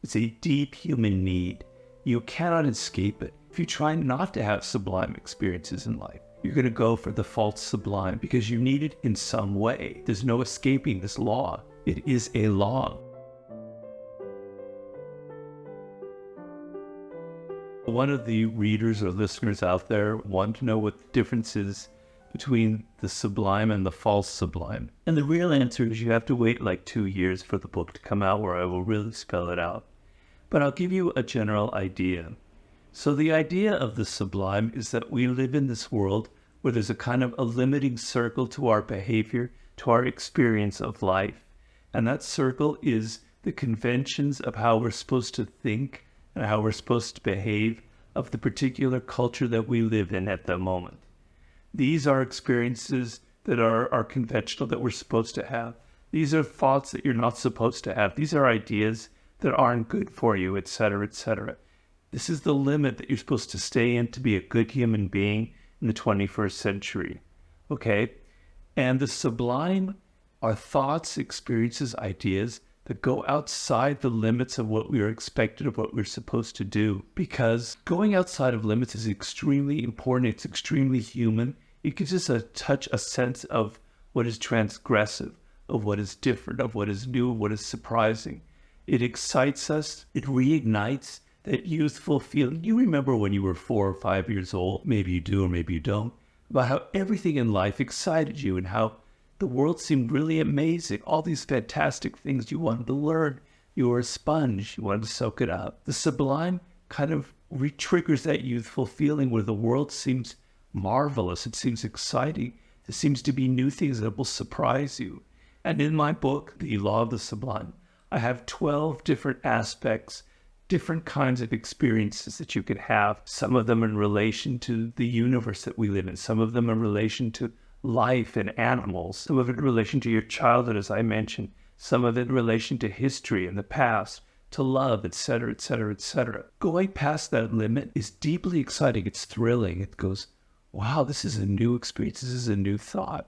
It's a deep human need. You cannot escape it. If you try not to have sublime experiences in life, you're going to go for the false sublime because you need it in some way. There's no escaping this law. It is a law. One of the readers or listeners out there want to know what the difference is between the sublime and the false sublime. And the real answer is you have to wait like 2 years for the book to come out where I will really spell it out. But I'll give you a general idea. So the idea of the sublime is that we live in this world where there's a kind of a limiting circle to our behavior, to our experience of life. And that circle is the conventions of how we're supposed to think and how we're supposed to behave of the particular culture that we live in at the moment. These are experiences that are conventional, that we're supposed to have. These are thoughts that you're not supposed to have. These are ideas that aren't good for you, etc., etc. This is the limit that you're supposed to stay in to be a good human being in the 21st century. Okay? And the sublime are thoughts, experiences, ideas that go outside the limits of what we are expected of what we're supposed to do. Because going outside of limits is extremely important. It's extremely human. It gives us a sense of what is transgressive, of what is different, of what is new, of what is surprising. It excites us. It reignites that youthful feeling. You remember when you were 4 or 5 years old, maybe you do or maybe you don't, about how everything in life excited you and how the world seemed really amazing. All these fantastic things you wanted to learn. You were a sponge. You wanted to soak it up. The sublime kind of re-triggers that youthful feeling where the world seems marvelous. It seems exciting. There seems to be new things that will surprise you. And in my book, The Law of the Sublime, I have 12 different aspects, different kinds of experiences that you could have. Some of them in relation to the universe that we live in. Some of them in relation to life and animals, some of it in relation to your childhood, as I mentioned, some of it in relation to history and the past, to love, etc., etc., etc. Going past that limit is deeply exciting. It's thrilling. It goes, wow, this is a new experience. This is a new thought.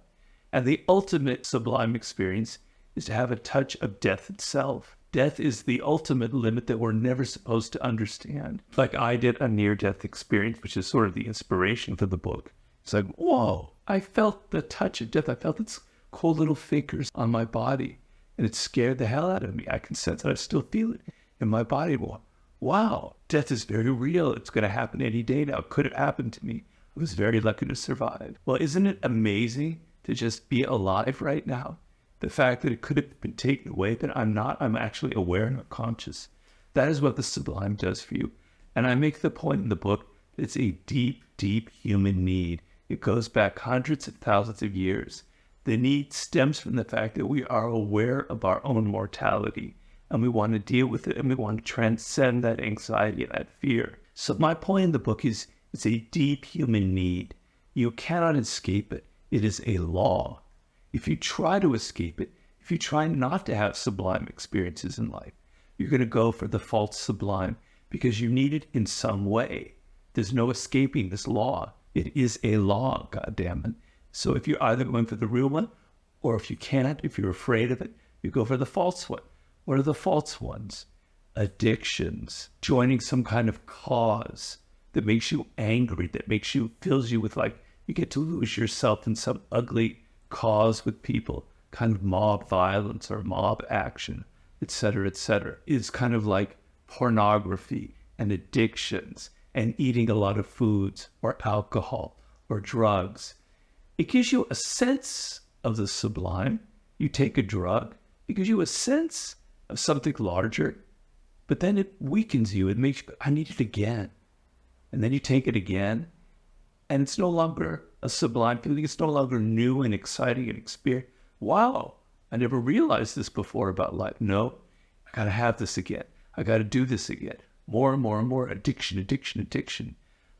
And the ultimate sublime experience is to have a touch of death itself. Death is the ultimate limit that we're never supposed to understand. Like I did a near-death experience, which is sort of the inspiration for the book. It's like, whoa, I felt the touch of death. I felt its cold little fingers on my body, and it scared the hell out of me. I can sense that I still feel it in my body. Wow, death is very real. It's going to happen any day now. It could have happened to me. I was very lucky to survive. Well, isn't it amazing to just be alive right now? The fact that it could have been taken away, but I'm not. I'm actually aware and conscious. That is what the sublime does for you. And I make the point in the book that it's a deep, deep human need. It goes back hundreds of thousands of years. The need stems from the fact that we are aware of our own mortality, and we want to deal with it, and we want to transcend that anxiety and that fear. So my point in the book is it's a deep human need. You cannot escape it. It is a law. If you try to escape it, if you try not to have sublime experiences in life, you're going to go for the false sublime because you need it in some way. There's no escaping this law. It is a law, goddammit. So if you're either going for the real one, or if you can't, if you're afraid of it, you go for the false one. What are the false ones? Addictions, joining some kind of cause that makes you angry, that fills you with like, you get to lose yourself in some ugly cause with people, kind of mob violence or mob action, etc., etc. It's kind of like pornography and addictions and eating a lot of foods or alcohol or drugs. It gives you a sense of the sublime. You take a drug, it gives you a sense of something larger, but then it weakens you. It makes you, I need it again. And then you take it again, and it's no longer a sublime feeling. It's no longer new and exciting and experience. Wow, I never realized this before about life. No, I got to have this again. I got to do this again. More and more and more. Addiction, addiction, addiction.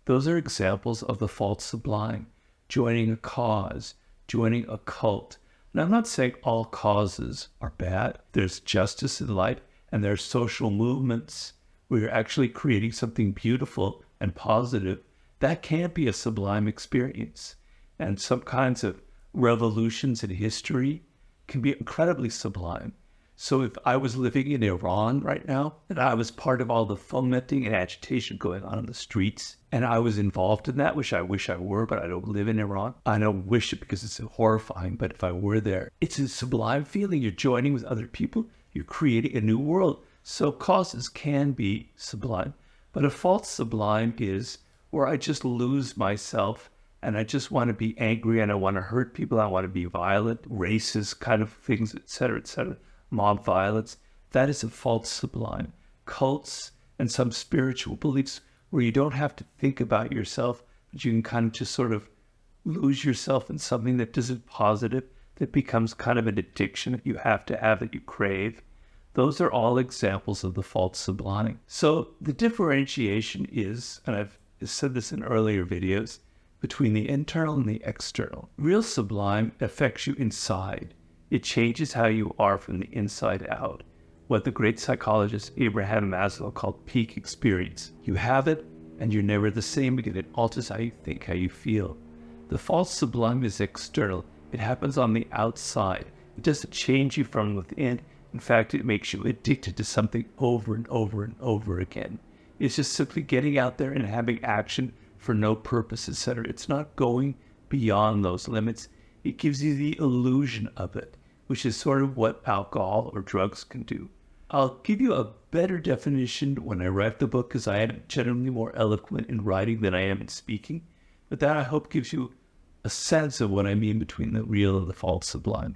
Those are examples of the false sublime. Joining a cause, joining a cult. And I'm not saying all causes are bad. There's justice in life, and there are social movements where you're actually creating something beautiful and positive. That can be a sublime experience. And some kinds of revolutions in history can be incredibly sublime. So if I was living in Iran right now, and I was part of all the fomenting and agitation going on in the streets, and I was involved in that, which I wish I were, but I don't live in Iran. I don't wish it because it's horrifying, but if I were there, it's a sublime feeling. You're joining with other people. You're creating a new world. So causes can be sublime, but a false sublime is where I just lose myself and I just want to be angry and I want to hurt people. I want to be violent, racist kind of things, etc., mob violence. That is a false sublime. Cults and some spiritual beliefs where you don't have to think about yourself, but you can kind of just sort of lose yourself in something that isn't positive, that becomes kind of an addiction that you have to have, that you crave. Those are all examples of the false sublime. So the differentiation is, and I've said this in earlier videos, between the internal and the external. Real sublime affects you inside. It changes how you are from the inside out. What the great psychologist Abraham Maslow called peak experience. You have it, and you're never the same again. It alters how you think, how you feel. The false sublime is external. It happens on the outside. It doesn't change you from within. In fact, it makes you addicted to something over and over and over again. It's just simply getting out there and having action for no purpose, etc. It's not going beyond those limits. It gives you the illusion of it, which is sort of what alcohol or drugs can do. I'll give you a better definition when I write the book, because I am generally more eloquent in writing than I am in speaking. But that, I hope, gives you a sense of what I mean between the real and the false sublime.